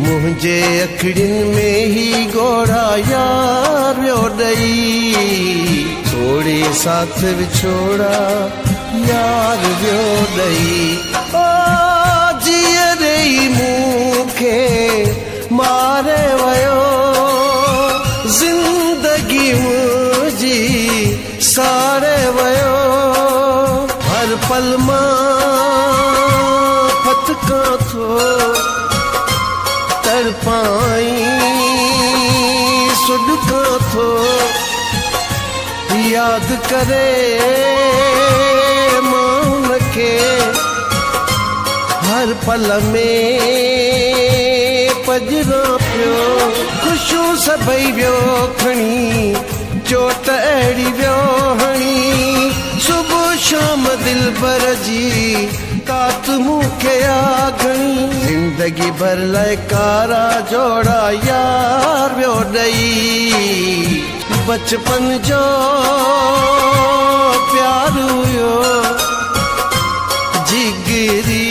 मुझे अखड़िन में ही गोरा यार वियो ॾई, थोड़ी साथ विछोड़ा यार वियो ॾई। ओ जीअरे मूंखे मारे वयो, जिंदगी मुझी सारे वयो। हर पल मां फतका थो तड़पाई, सुडका थो याद करे मां उनखे। हर पल में पजरा पियो, खुशू सभई वियो खणी, चोट अहिड़ी वियो हणी। सुबुह शाम दिलबर जी तात मूंखे आ घणी, जिंदगी भर लाइ कारा जोड़ा यार वियो ॾई। बचपन जो प्यार हुयो जिगरी